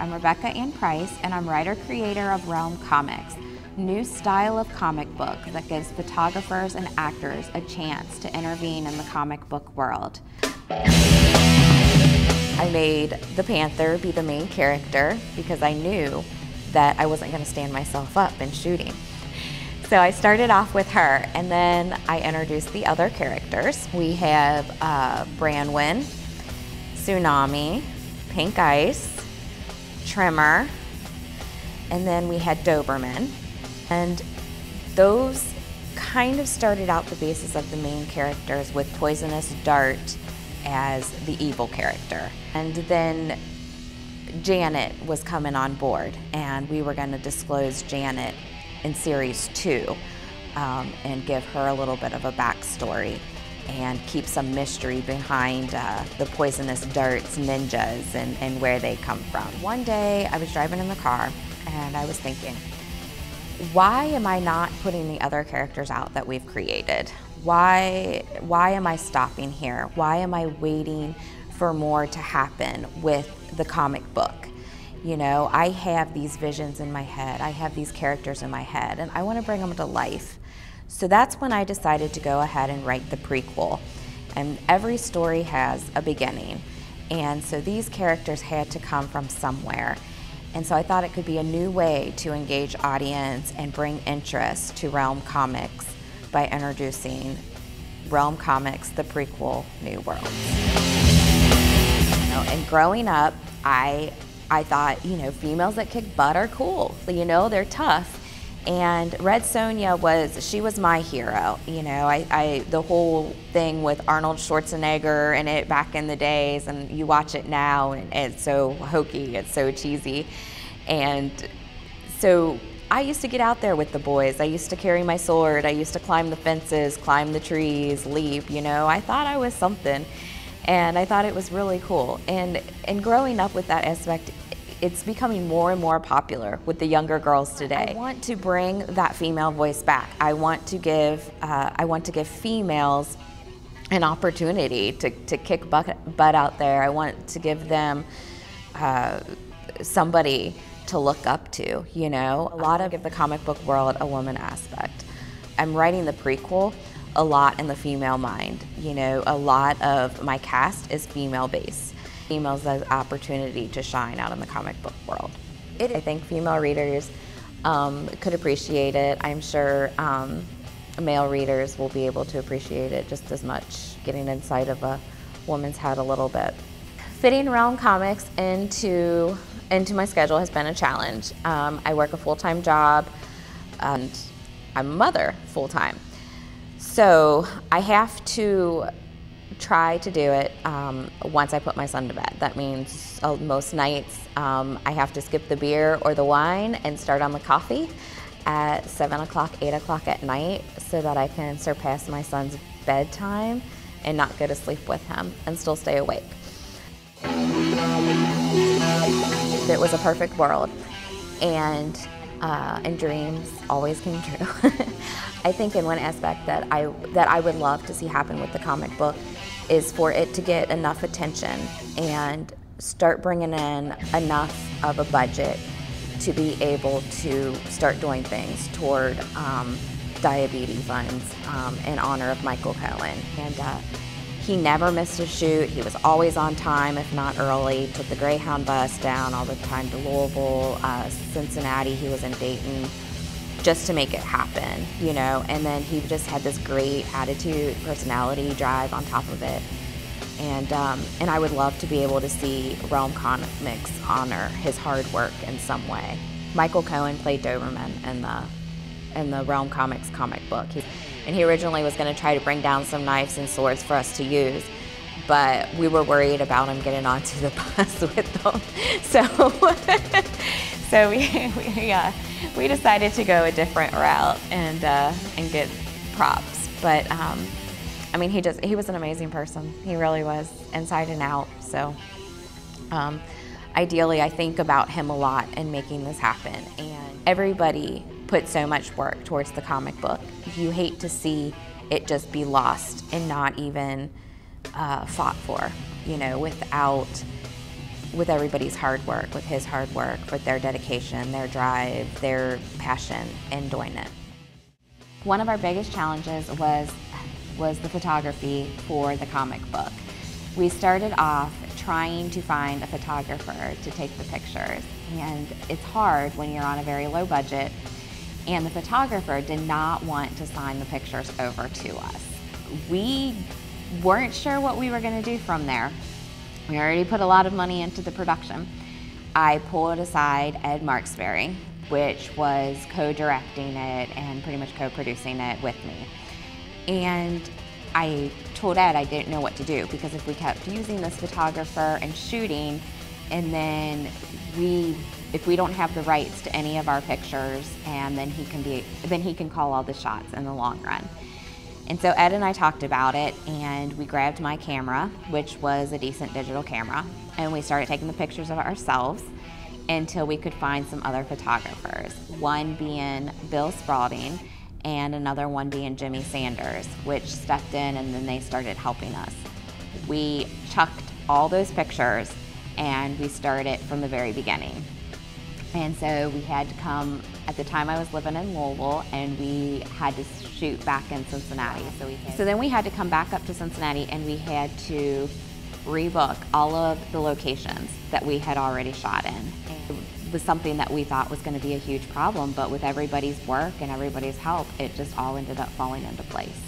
I'm Rebecca Ann Price, and I'm writer-creator of Realm Komiks, new style of comic book that gives photographers and actors a chance to intervene in the comic book world. I made the Panther be the main character because I knew that I wasn't going to stand myself up in shooting. So I started off with her, and then I introduced the other characters. We have Branwyn, Tsunami, Pink Ice, Trimmer, and then we had Doberman. And those kind of started out the basis of the main characters, with Poisonous Dart as the evil character. And then Janet was coming on board, and we were going to disclose Janet in series 2 and give her a little bit of a backstory and keep some mystery behind the Poisonous Dart's ninjas and where they come from. One day I was driving in the car and I was thinking, why am I not putting the other characters out that we've created? Why am I stopping here? Why am I waiting for more to happen with the comic book? You know, I have these visions in my head, I have these characters in my head, and I want to bring them to life. So that's when I decided to go ahead and write the prequel. And every story has a beginning, and so these characters had to come from somewhere. And so I thought it could be a new way to engage audience and bring interest to Realm Komiks by introducing Realm Komiks, the prequel, New World. You know, and growing up, I thought, you know, females that kick butt are cool. You know, they're tough. And Red Sonja she was my hero. You know, the whole thing with Arnold Schwarzenegger and it back in the days, and you watch it now and it's so hokey, it's so cheesy. And so I used to get out there with the boys. I used to carry my sword. I used to climb the fences, climb the trees, leap, you know. I thought I was something. And I thought it was really cool. And growing up with that aspect, it's becoming more and more popular with the younger girls today. I want to bring that female voice back. I want to give females an opportunity to kick butt out there. I want to give them somebody to look up to, you know. A lot of the comic book world a woman aspect. I'm writing the prequel a lot in the female mind. You know, a lot of my cast is female based. Females have opportunity to shine out in the comic book world. I think female readers could appreciate it. I'm sure male readers will be able to appreciate it just as much, getting inside of a woman's head a little bit. Fitting Realm Komiks into my schedule has been a challenge. I work a full-time job and I'm a mother full-time. So I have to try to do it once I put my son to bed. That means most nights I have to skip the beer or the wine and start on the coffee at 7 o'clock, 8 o'clock at night so that I can surpass my son's bedtime and not go to sleep with him and still stay awake. It was a perfect world, and dreams always came true. I think in one aspect that I would love to see happen with the comic book is for it to get enough attention and start bringing in enough of a budget to be able to start doing things toward diabetes funds in honor of Michael Cohen. And he never missed a shoot. He was always on time, if not early. Took the Greyhound bus down all the time to Louisville, Cincinnati. He was in Dayton, just to make it happen, you know. And then he just had this great attitude, personality, drive on top of it. And I would love to be able to see Realm Komiks honor his hard work in some way. Michael Cohen played Doberman in the Realm Komiks comic book. And he originally was going to try to bring down some knives and swords for us to use, but we were worried about him getting onto the bus with them. So we decided to go a different route and get props. But I mean, he was an amazing person. He really was, inside and out. So ideally, I think about him a lot in making this happen. And everybody put so much work towards the comic book. You hate to see it just be lost and not even fought for, you know, without with everybody's hard work, with his hard work, with their dedication, their drive, their passion in doing it. One of our biggest challenges was the photography for the comic book. We started off trying to find a photographer to take the pictures, and it's hard when you're on a very low budget, and the photographer did not want to sign the pictures over to us. We weren't sure what we were going to do from there. We already put a lot of money into the production. I pulled aside Ed Marksberry, which was co-directing it and pretty much co-producing it with me. And I told Ed I didn't know what to do, because if we kept using this photographer and shooting, and then if we don't have the rights to any of our pictures, and then he can call all the shots in the long run. And so Ed and I talked about it, and we grabbed my camera, which was a decent digital camera, and we started taking the pictures of ourselves until we could find some other photographers, one being Bill Spalding and another one being Jimmy Sanders, which stepped in and then they started helping us. We chucked all those pictures and we started from the very beginning. And so we had to come, at the time I was living in Louisville, and we had to shoot back in Cincinnati. So then we had to come back up to Cincinnati, and we had to rebook all of the locations that we had already shot in. It was something that we thought was going to be a huge problem, but with everybody's work and everybody's help, it just all ended up falling into place.